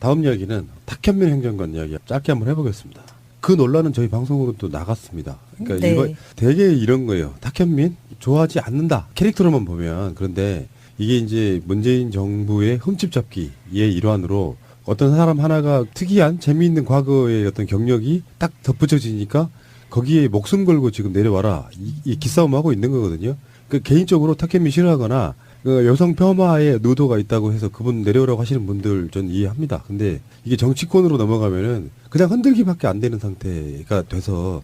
다음 이야기는 탁현민 행정관 이야기 짧게 한번 해보겠습니다. 그 논란은 저희 방송으로 또 나갔습니다. 그러니까 네. 되게 이런 거예요. 탁현민 좋아하지 않는다. 캐릭터로만 보면. 그런데 이게 이제 문재인 정부의 흠집 잡기의 일환으로 어떤 사람 하나가 특이한 재미있는 과거의 어떤 경력이 딱 덧붙여지니까 거기에 목숨 걸고 지금 내려와라. 이 기싸움하고 있는 거거든요. 그 개인적으로 탁현민 싫어하거나 그 여성 폄하에 의도가 있다고 해서 그분 내려오라고 하시는 분들 전 이해합니다. 근데 이게 정치권으로 넘어가면은 그냥 흔들기밖에 안 되는 상태가 돼서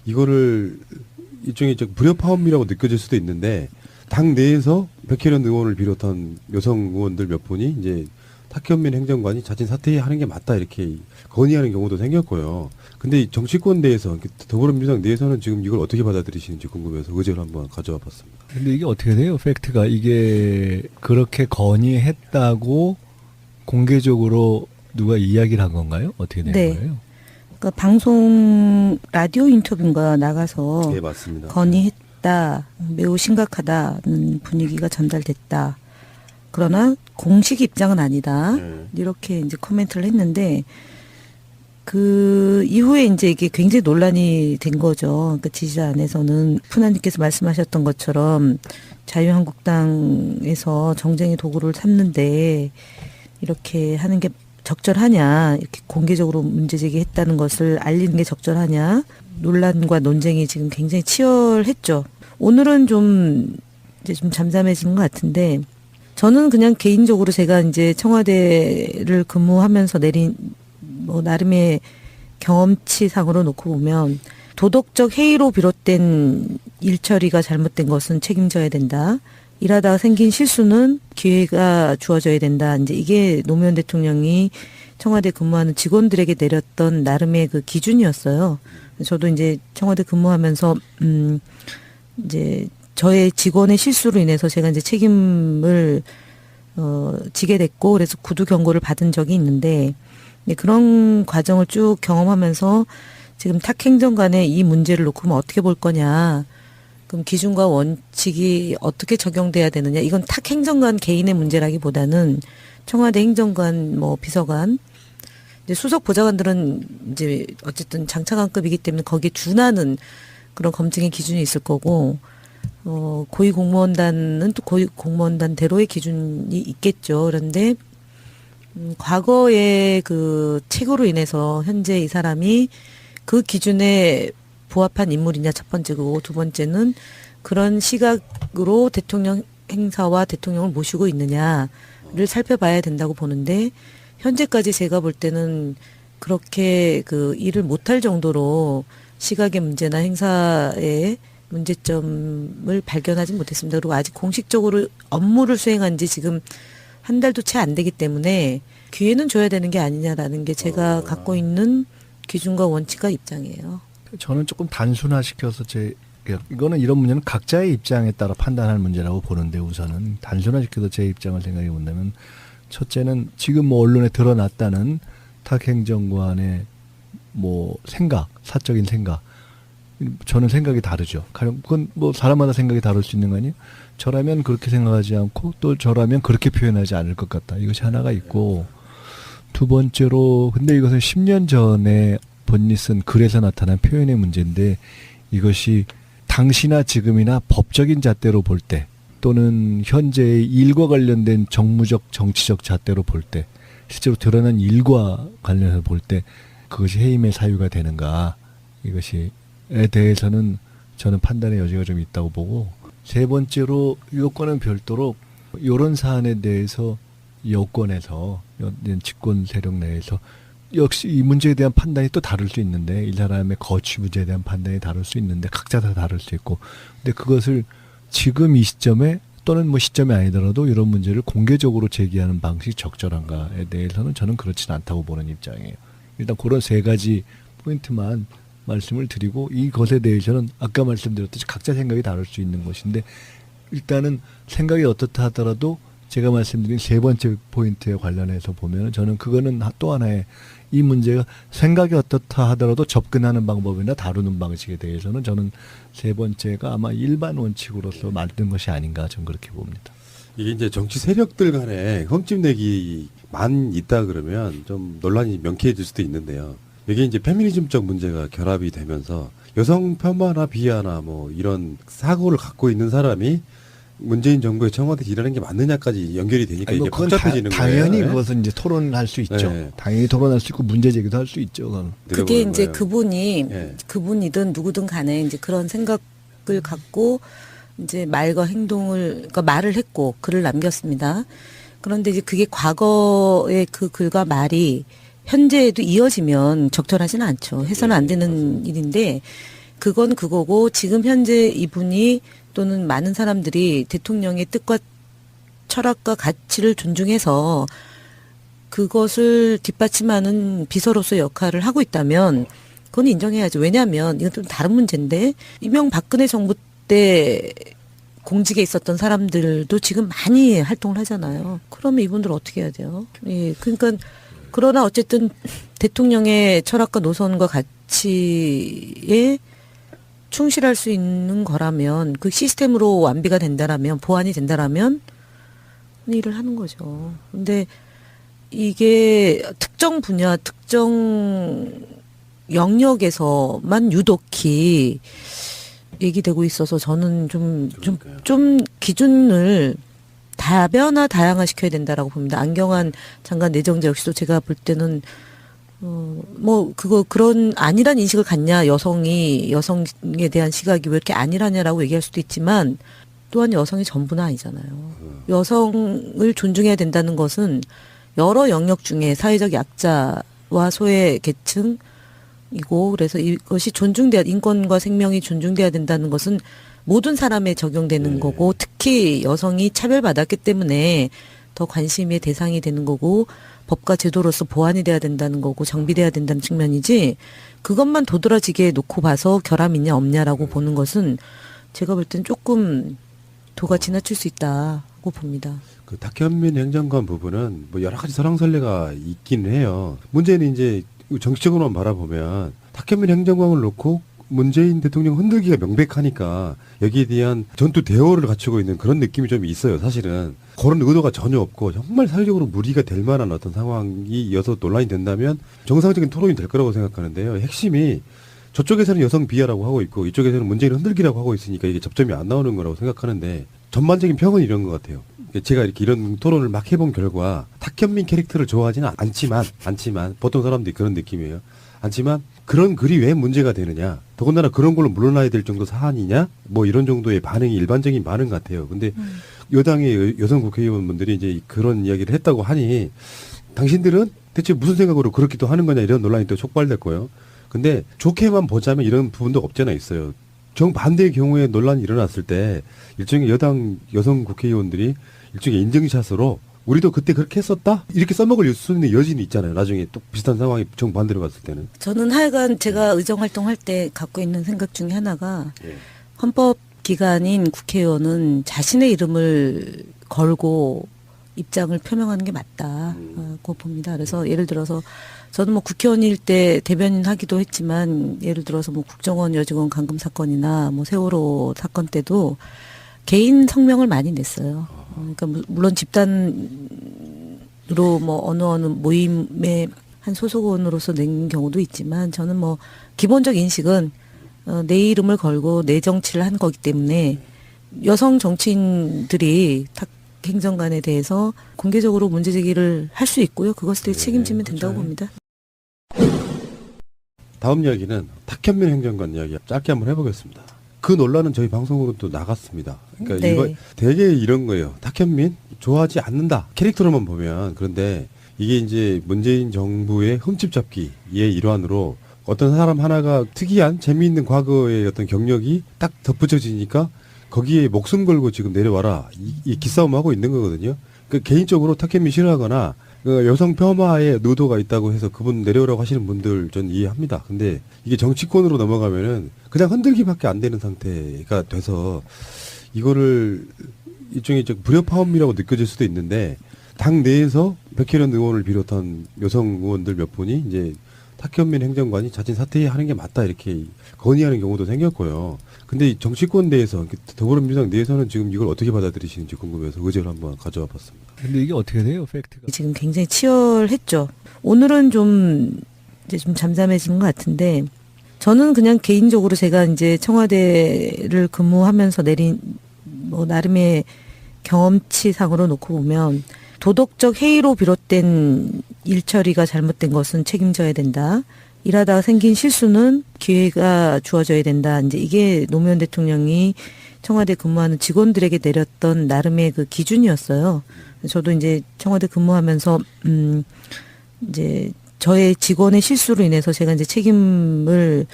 이거를 일종의 불협화음이라고 느껴질 수도 있는데 당 내에서 백혜련 의원을 비롯한 여성 의원들 몇 분이 이제 탁현민 행정관이 자진 사퇴하는 게 맞다 이렇게 건의하는 경우도 생겼고요. 근데 이 정치권 내에서 더불어민주당 내에서는 지금 이걸 어떻게 받아들이시는지 궁금해서 의제를 한번 가져와 봤습니다. 근데 이게 어떻게 돼요? 팩트가 이게 그렇게 건의했다고 공개적으로 누가 이야기를 한 건가요? 어떻게 된 네. 거예요? 그러니까 방송 라디오 인터뷰인가 나가서 네, 맞습니다. 건의했다, 매우 심각하다는 분위기가 전달됐다. 그러나 공식 입장은 아니다. 네. 이렇게 이제 코멘트를 했는데 그 이후에 이제 이게 굉장히 논란이 된 거죠. 그러니까 지지자 안에서는 푸나님께서 말씀하셨던 것처럼 자유한국당에서 정쟁의 도구를 삼는데 이렇게 하는 게 적절하냐, 이렇게 공개적으로 문제 제기했다는 것을 알리는 게 적절하냐, 논란과 논쟁이 지금 굉장히 치열했죠. 오늘은 좀 이제 좀 잠잠해지는 것 같은데 저는 그냥 개인적으로 제가 이제 청와대를 근무하면서 내린 뭐 나름의 경험치상으로 놓고 보면 도덕적 해이로 비롯된 일처리가 잘못된 것은 책임져야 된다. 일하다가 생긴 실수는 기회가 주어져야 된다. 이제 이게 노무현 대통령이 청와대 근무하는 직원들에게 내렸던 나름의 그 기준이었어요. 저도 이제 청와대 근무하면서 이제 저의 직원의 실수로 인해서 제가 이제 책임을 지게 됐고 그래서 구두 경고를 받은 적이 있는데 그런 과정을 쭉 경험하면서 지금 탁 행정관의 이 문제를 놓고 보면 어떻게 볼 거냐. 그럼 기준과 원칙이 어떻게 적용돼야 되느냐. 이건 탁 행정관 개인의 문제라기보다는 청와대 행정관, 뭐 비서관, 이제 수석 보좌관들은 이제 어쨌든 장차관급이기 때문에 거기에 준하는 그런 검증의 기준이 있을 거고, 고위공무원단은 또 고위공무원단대로의 기준이 있겠죠. 그런데 과거의 그 책으로 인해서 현재 이 사람이 그 기준에 부합한 인물이냐 첫 번째고 두 번째는 그런 시각으로 대통령 행사와 대통령을 모시고 있느냐를 살펴봐야 된다고 보는데 현재까지 제가 볼 때는 그렇게 그 일을 못할 정도로 시각의 문제나 행사의 문제점을 발견하지 못했습니다. 그리고 아직 공식적으로 업무를 수행한 지 지금 한 달도 채 안 되기 때문에 기회는 줘야 되는 게 아니냐라는 게 제가 갖고 있는 기준과 원칙과 입장이에요. 저는 조금 단순화시켜서 이거는 이런 문제는 각자의 입장에 따라 판단할 문제라고 보는데 우선은 단순화시켜서 제 입장을 생각해 본다면 첫째는 지금 뭐 언론에 드러났다는 탁 행정관의 뭐 생각, 사적인 생각 저는 생각이 다르죠. 그건 뭐 사람마다 생각이 다를 수 있는 거 아니에요? 저라면 그렇게 생각하지 않고 또 저라면 그렇게 표현하지 않을 것 같다. 이것이 하나가 있고 두 번째로 근데 이것은 10년 전에 본인이 쓴 글에서 나타난 표현의 문제인데 이것이 당시나 지금이나 법적인 잣대로 볼 때 또는 현재의 일과 관련된 정무적 정치적 잣대로 볼 때 실제로 드러난 일과 관련해서 볼 때 그것이 해임의 사유가 되는가 이것이에 대해서는 저는 판단의 여지가 좀 있다고 보고 세 번째로 이것과는 별도로 이런 사안에 대해서 여권에서 집권 세력 내에서 역시 이 문제에 대한 판단이 또 다를 수 있는데 이 사람의 거취 문제에 대한 판단이 다를 수 있는데 각자 다 다를 수 있고 근데 그것을 지금 이 시점에 또는 뭐 시점이 아니더라도 이런 문제를 공개적으로 제기하는 방식이 적절한가에 대해서는 저는 그렇지는 않다고 보는 입장이에요. 일단 그런 세 가지 포인트만 말씀을 드리고 이것에 대해서는 아까 말씀드렸듯이 각자 생각이 다를 수 있는 것인데 일단은 생각이 어떻다 하더라도 제가 말씀드린 세 번째 포인트에 관련해서 보면 저는 그거는 또 하나의 이 문제가 생각이 어떻다 하더라도 접근하는 방법이나 다루는 방식에 대해서는 저는 세 번째가 아마 일반 원칙으로서 만든 것이 아닌가 저는 그렇게 봅니다. 이게 이제 정치 세력들 간의 흠집 내기 만 있다 그러면 좀 논란이 명쾌해질 수도 있는데요. 이게 이제 페미니즘적 문제가 결합이 되면서 여성 폄하나 비하나 뭐 이런 사고를 갖고 있는 사람이 문재인 정부의 청와대에 일하는 게 맞느냐까지 연결이 되니까 아니, 뭐 이게 그건 복잡해지는 당연히 거예요. 네. 그것은 이제 토론할 수 있죠. 네. 당연히 토론할 수 있고 문제 제기도 할 수 있죠. 그건. 그게 내려보는 이제 거예요. 그분이 예. 그분이든 누구든 간에 이제 그런 생각을 갖고 이제 말과 행동을 그러니까 말을 했고 글을 남겼습니다. 그런데 이제 그게 과거의 그 글과 말이 현재에도 이어지면 적절하지는 않죠. 해서는 안 되는 일인데 그건 그거고 지금 현재 이분이 또는 많은 사람들이 대통령의 뜻과 철학과 가치를 존중해서 그것을 뒷받침하는 비서로서의 역할을 하고 있다면 그건 인정해야죠. 왜냐하면 이건 좀 다른 문제인데 이명박근혜 정부 때 공직에 있었던 사람들도 지금 많이 활동을 하잖아요. 그러면 이분들 어떻게 해야 돼요? 예, 그러니까 그러나 어쨌든 대통령의 철학과 노선과 가치에 충실할 수 있는 거라면 그 시스템으로 완비가 된다라면 보완이 된다라면 일을 하는 거죠. 근데 이게 특정 분야, 특정 영역에서만 유독히 얘기되고 있어서 저는 좀 기준을 다양화시켜야 된다라고 봅니다. 안경환 장관 내정자 역시도 제가 볼 때는 그런 아니란 인식을 갖냐, 여성에 대한 시각이 왜 이렇게 아니라냐라고 얘기할 수도 있지만 또한 여성이 전부는 아니잖아요. 여성을 존중해야 된다는 것은 여러 영역 중에 사회적 약자와 소외 계층이고 그래서 이것이 인권과 생명이 존중돼야 된다는 것은 모든 사람에 적용되는 거고 특히 여성이 차별받았기 때문에 더 관심의 대상이 되는 거고 법과 제도로서 보완이 돼야 된다는 거고 정비돼야 된다는 측면이지 그것만 도드라지게 놓고 봐서 결함 있냐 없냐라고 보는 것은 제가 볼 땐 조금 도가 지나칠 수 있다고 봅니다. 그 탁현민 행정관 부분은 뭐 여러 가지 설왕설래가 있긴 해요. 문제는 이제 정치적으로만 바라보면 탁현민 행정관을 놓고 문재인 대통령 흔들기가 명백하니까 여기에 대한 전투 대오를 갖추고 있는 그런 느낌이 좀 있어요. 사실은 그런 의도가 전혀 없고 정말 사회적으로 무리가 될 만한 어떤 상황이 이어서 논란이 된다면 정상적인 토론이 될 거라고 생각하는데요. 핵심이 저쪽에서는 여성 비하라고 하고 있고 이쪽에서는 문재인 흔들기라고 하고 있으니까 이게 접점이 안 나오는 거라고 생각하는데 전반적인 평은 이런 것 같아요. 제가 이렇게 이런 토론을 막 해본 결과 탁현민 캐릭터를 좋아하지는 않지만 보통 사람들이 그런 느낌이에요. 않지만 그런 글이 왜 문제가 되느냐. 더군다나 그런 걸로 물러나야 될 정도 사안이냐. 뭐 이런 정도의 반응이 일반적인 반응 같아요. 근데 여당의 여성 국회의원분들이 이제 그런 이야기를 했다고 하니 당신들은 대체 무슨 생각으로 그렇게 또 하는 거냐 이런 논란이 또 촉발됐고요. 근데 좋게만 보자면 이런 부분도 없잖아 있어요. 정반대의 경우에 논란이 일어났을 때 일종의 여성 국회의원들이 일종의 인증샷으로 우리도 그때 그렇게 했었다? 이렇게 써먹을 수 있는 여지는 있잖아요. 나중에 또 비슷한 상황이 정반대로 갔을 때는. 저는 하여간 제가 의정활동할 때 갖고 있는 생각 중에 하나가 헌법기관인 국회의원은 자신의 이름을 걸고 입장을 표명하는 게 맞다고 봅니다. 그래서 예를 들어서 저는 뭐 국회의원일 때 대변인 하기도 했지만 예를 들어서 뭐 국정원 여직원 감금 사건이나 뭐 세월호 사건 때도 개인 성명을 많이 냈어요. 그러니까 물론 집단으로 뭐 어느 모임의 한 소속원으로서 낸 경우도 있지만 저는 뭐 기본적 인식은 내 이름을 걸고 내 정치를 한 거기 때문에 여성 정치인들이 행정관에 대해서 공개적으로 문제 제기를 할 수 있고요. 그것을 책임지면 된다고 봅니다. 다음 이야기는 탁현민 행정관 이야기 짧게 한번 해보겠습니다. 그 논란은 저희 방송으로 또 나갔습니다. 그러니까 네. 되게 이런 거예요. 탁현민 좋아하지 않는다. 캐릭터로만 보면. 그런데 이게 이제 문재인 정부의 흠집 잡기의 일환으로 어떤 사람 하나가 특이한 재미있는 과거의 어떤 경력이 딱 덧붙여지니까 거기에 목숨 걸고 지금 내려와라. 이 기싸움 하고 있는 거거든요. 그 개인적으로 탁현민 싫어하거나 그 여성 폄하에 의도가 있다고 해서 그분 내려오라고 하시는 분들 전 이해합니다. 근데 이게 정치권으로 넘어가면은 그냥 흔들기밖에 안 되는 상태가 돼서 이거를 일종의 불협화음이라고 느껴질 수도 있는데 당 내에서 백혜련 의원을 비롯한 여성 의원들 몇 분이 이제 탁현민 행정관이 자진 사퇴하는 게 맞다 이렇게 건의하는 경우도 생겼고요. 근데 이 정치권 내에서 더불어민주당 내에서는 지금 이걸 어떻게 받아들이시는지 궁금해서 의제를 한번 가져와 봤습니다. 근데 이게 어떻게 돼요, 팩트가? 지금 굉장히 치열했죠. 오늘은 좀 이제 좀 잠잠해지는 것 같은데 저는 그냥 개인적으로 제가 이제 청와대를 근무하면서 내린 뭐 나름의 경험치상으로 놓고 보면 도덕적 해이로 비롯된 일처리가 잘못된 것은 책임져야 된다. 일하다가 생긴 실수는 기회가 주어져야 된다. 이제 이게 노무현 대통령이 청와대 근무하는 직원들에게 내렸던 나름의 그 기준이었어요. 저도 이제 청와대 근무하면서 이제 저의 직원의 실수로 인해서 제가 이제 책임을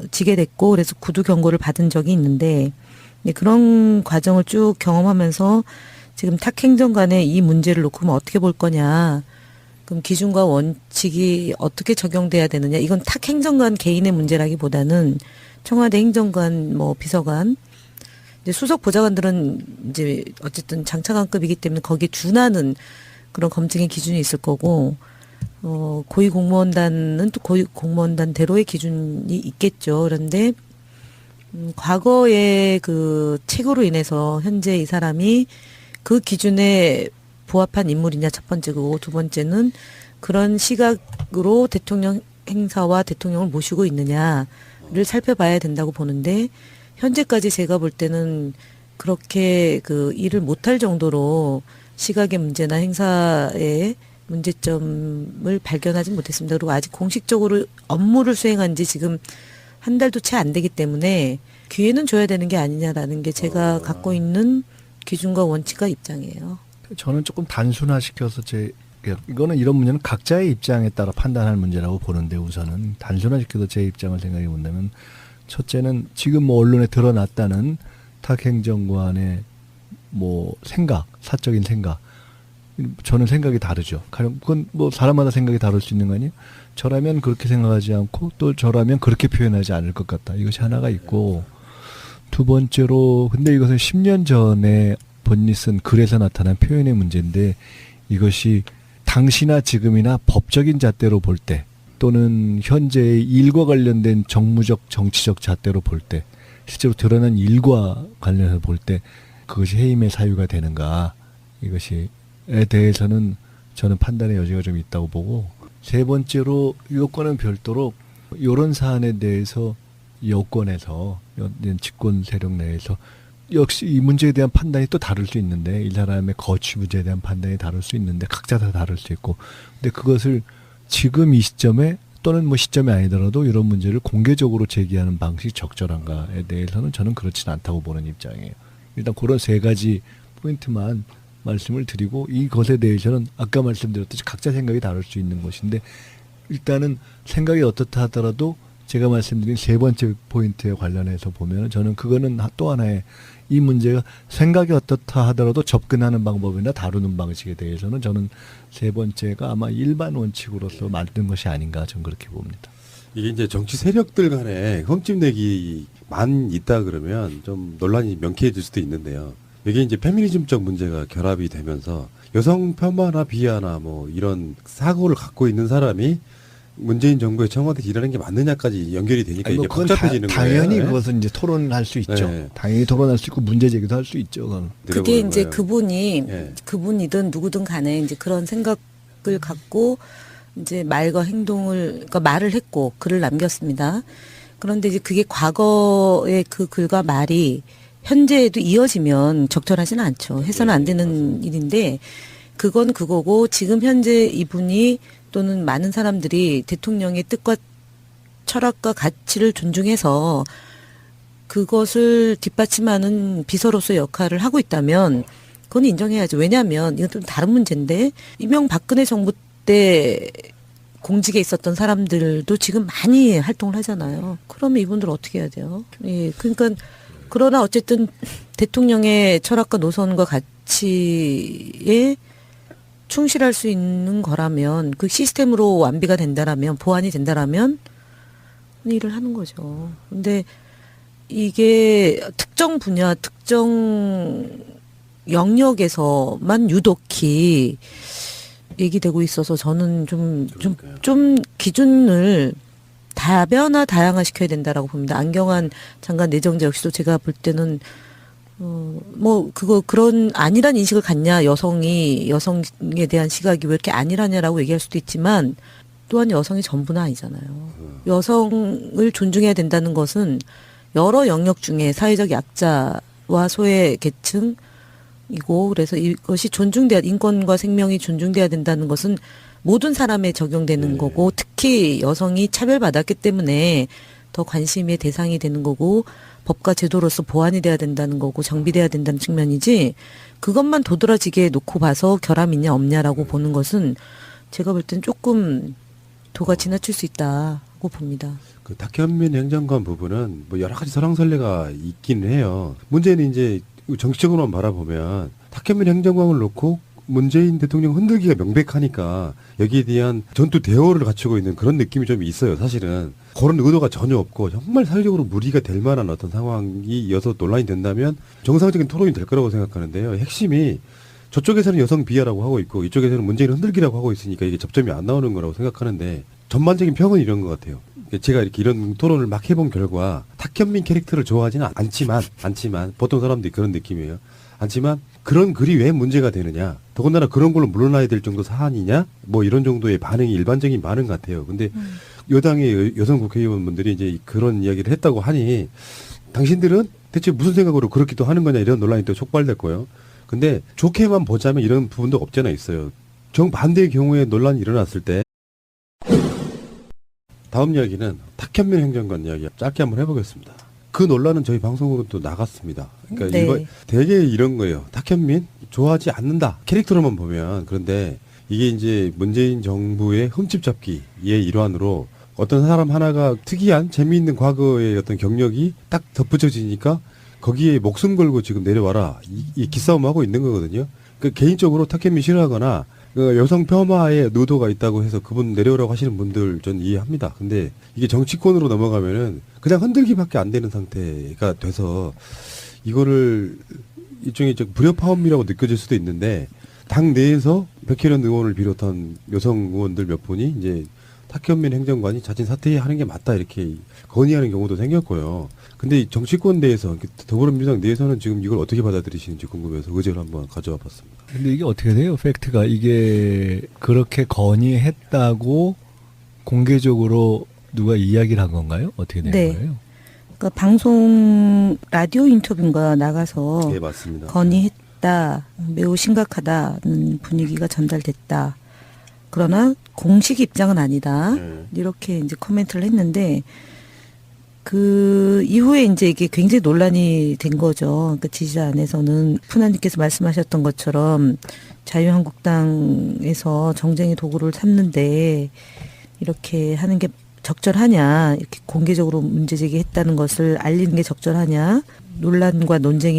지게 됐고 그래서 구두 경고를 받은 적이 있는데 그런 과정을 쭉 경험하면서 지금 탁 행정관의 이 문제를 놓고 그럼 어떻게 볼 거냐. 그럼 기준과 원칙이 어떻게 적용돼야 되느냐. 이건 탁 행정관 개인의 문제라기보다는 청와대 행정관, 뭐 비서관, 이제 수석 보좌관들은 이제 어쨌든 장차관급이기 때문에 거기에 준하는 그런 검증의 기준이 있을 거고, 고위 공무원단은 또 고위 공무원단대로의 기준이 있겠죠. 그런데 과거의 그 책으로 인해서 현재 이 사람이 그 기준에 부합한 인물이냐 첫 번째고 두 번째는 그런 시각으로 대통령 행사와 대통령을 모시고 있느냐를 살펴봐야 된다고 보는데 현재까지 제가 볼 때는 그렇게 그 일을 못할 정도로 시각의 문제나 행사의 문제점을 발견하지 못했습니다. 그리고 아직 공식적으로 업무를 수행한 지 지금 한 달도 채 안 되기 때문에 기회는 줘야 되는 게 아니냐라는 게 제가 갖고 있는 기준과 원칙과 입장이에요. 저는 조금 단순화시켜서 이거는 이런 문제는 각자의 입장에 따라 판단할 문제라고 보는데 우선은 단순화시켜서 제 입장을 생각해 본다면 첫째는 지금 뭐 언론에 드러났다는 탁 행정관의 뭐 생각, 사적인 생각 저는 생각이 다르죠. 그건 뭐 사람마다 생각이 다를 수 있는 거 아니에요? 저라면 그렇게 생각하지 않고 또 저라면 그렇게 표현하지 않을 것 같다. 이것이 하나가 있고 두 번째로 근데 이것은 10년 전에 본인이 쓴 글에서 나타난 표현의 문제인데 이것이 당시나 지금이나 법적인 잣대로 볼 때 또는 현재의 일과 관련된 정무적 정치적 잣대로 볼 때 실제로 드러난 일과 관련해서 볼 때 그것이 해임의 사유가 되는가 이것이에 대해서는 저는 판단의 여지가 좀 있다고 보고 세 번째로 이것과는 별도로 이런 사안에 대해서 여권에서 집권 세력 내에서 역시 이 문제에 대한 판단이 또 다를 수 있는데 이 사람의 거취 문제에 대한 판단이 다를 수 있는데 각자 다 다를 수 있고 근데 그것을 지금 이 시점에 또는 뭐 시점이 아니더라도 이런 문제를 공개적으로 제기하는 방식이 적절한가에 대해서는 저는 그렇지는 않다고 보는 입장이에요. 일단 그런 세 가지 포인트만 말씀을 드리고 이것에 대해서는 아까 말씀드렸듯이 각자 생각이 다를 수 있는 것인데 일단은 생각이 어떻다 하더라도 제가 말씀드린 세 번째 포인트에 관련해서 보면 저는 그거는 또 하나의 이 문제가 생각이 어떻다 하더라도 접근하는 방법이나 다루는 방식에 대해서는 저는 세 번째가 아마 일반 원칙으로서 만든 것이 아닌가 저는 그렇게 봅니다. 이게 이제 정치 세력들 간에 흠집내기만 있다 그러면 좀 논란이 명쾌해질 수도 있는데요. 이게 이제 페미니즘적 문제가 결합이 되면서 여성 폄하나 비하나 뭐 이런 사고를 갖고 있는 사람이 문재인 정부의 청와대에서 일하는 게 맞느냐까지 연결이 되니까 이게 복잡해지는 거예요. 당연히 그것은 이제 토론할 수 있죠. 네. 당연히 토론할 수 있고 문제 제기도 할 수 있죠. 그건. 그게 이제 거예요. 그분이든 누구든 간에 이제 그런 생각을 갖고 이제 말과 행동을 그러니까 말을 했고 글을 남겼습니다. 그런데 이제 그게 과거의 그 글과 말이 현재에도 이어지면 적절하지는 않죠. 해서는 안 되는 일인데 그건 그거고 지금 현재 이분이 또는 많은 사람들이 대통령의 뜻과 철학과 가치를 존중해서 그것을 뒷받침하는 비서로서의 역할을 하고 있다면 그건 인정해야죠. 왜냐하면 이건 좀 다른 문제인데 이명박근혜 정부 때 공직에 있었던 사람들도 지금 많이 활동을 하잖아요. 그러면 이분들 어떻게 해야 돼요? 예, 그러니까 그러나 어쨌든 대통령의 철학과 노선과 가치에 충실할 수 있는 거라면 그 시스템으로 완비가 된다라면 보완이 된다라면 일을 하는 거죠. 근데 이게 특정 분야, 특정 영역에서만 유독히 얘기되고 있어서 저는 그러니까요. 좀 기준을 다양화시켜야 된다라고 봅니다. 안경환 장관 내정자 역시도 제가 볼 때는 그런 안일한 인식을 갖냐, 여성에 대한 시각이 왜 이렇게 안일하냐라고 얘기할 수도 있지만, 또한 여성이 전부는 아니잖아요. 여성을 존중해야 된다는 것은 여러 영역 중에 사회적 약자와 소외 계층이고, 그래서 이것이 인권과 생명이 존중돼야 된다는 것은 모든 사람에 적용되는 네. 거고, 특히 여성이 차별받았기 때문에 더 관심의 대상이 되는 거고, 법과 제도로서 보완이 돼야 된다는 거고, 정비돼야 된다는 측면이지, 그것만 도드라지게 놓고 봐서 결함 있냐 없냐라고 보는 것은 제가 볼 땐 조금 도가 지나칠 수 있다고 봅니다. 그 탁현민 행정관 부분은 뭐 여러 가지 설왕설래가 있기는 해요. 문제는 이제 정치적으로만 바라보면 탁현민 행정관을 놓고 문재인 대통령 흔들기가 명백하니까 여기에 대한 전투 대오를 갖추고 있는 그런 느낌이 좀 있어요. 사실은 그런 의도가 전혀 없고 정말 사회적으로 무리가 될 만한 어떤 상황이 이어서 논란이 된다면 정상적인 토론이 될 거라고 생각하는데요. 핵심이 저쪽에서는 여성 비하라고 하고 있고 이쪽에서는 문재인 흔들기라고 하고 있으니까 이게 접점이 안 나오는 거라고 생각하는데 전반적인 평은 이런 것 같아요. 제가 이렇게 이런 토론을 막 해본 결과 탁현민 캐릭터를 좋아하지는 않지만 보통 사람들이 그런 느낌이에요. 않지만 그런 글이 왜 문제가 되느냐. 더군다나 그런 걸로 물러나야 될 정도 사안이냐. 뭐 이런 정도의 반응이 일반적인 반응 같아요. 근데 여당의 여성 국회의원분들이 이제 그런 이야기를 했다고 하니 당신들은 대체 무슨 생각으로 그렇기도 하는 거냐 이런 논란이 또 촉발됐고요. 근데 좋게만 보자면 이런 부분도 없잖아 있어요. 정반대의 경우에 논란이 일어났을 때 다음 이야기는 탁현민 행정관 이야기 짧게 한번 해보겠습니다. 그 논란은 저희 방송으로도 나갔습니다. 그러니까 네. 되게 이런 거예요. 탁현민 좋아하지 않는다. 캐릭터로만 보면. 그런데 이게 이제 문재인 정부의 흠집 잡기의 일환으로 어떤 사람 하나가 특이한 재미있는 과거의 어떤 경력이 딱 덧붙여지니까 거기에 목숨 걸고 지금 내려와라. 이 기싸움하고 있는 거거든요. 그 개인적으로 탁현민 싫어하거나 그 여성 폄하에 의도가 있다고 해서 그분 내려오라고 하시는 분들 전 이해합니다. 근데 이게 정치권으로 넘어가면은 그냥 흔들기밖에 안 되는 상태가 돼서 이거를 일종의 불협화음이라고 느껴질 수도 있는데 당 내에서 백혜련 의원을 비롯한 여성 의원들 몇 분이 이제 탁현민 행정관이 자진 사퇴하는 게 맞다 이렇게 건의하는 경우도 생겼고요. 근데 이 정치권 내에서 더불어민주당 내에서는 지금 이걸 어떻게 받아들이시는지 궁금해서 의제를 한번 가져와 봤습니다. 근데 이게 어떻게 돼요? 팩트가 이게 그렇게 건의했다고 공개적으로 누가 이야기를 한 건가요? 어떻게 된 네. 거예요? 그러니까 방송 라디오 인터뷰인가 나가서 네, 맞습니다. 건의했다, 매우 심각하다는 분위기가 전달됐다. 그러나 공식 입장은 아니다. 네. 이렇게 이제 코멘트를 했는데 그 이후에 이제 이게 굉장히 논란이 된 거죠. 그 지지자 안에서는 푸나님께서 말씀하셨던 것처럼 자유한국당에서 정쟁의 도구를 삼는데 이렇게 하는 게 적절하냐, 이렇게 공개적으로 문제 제기했다는 것을 알리는 게 적절하냐, 논란과 논쟁이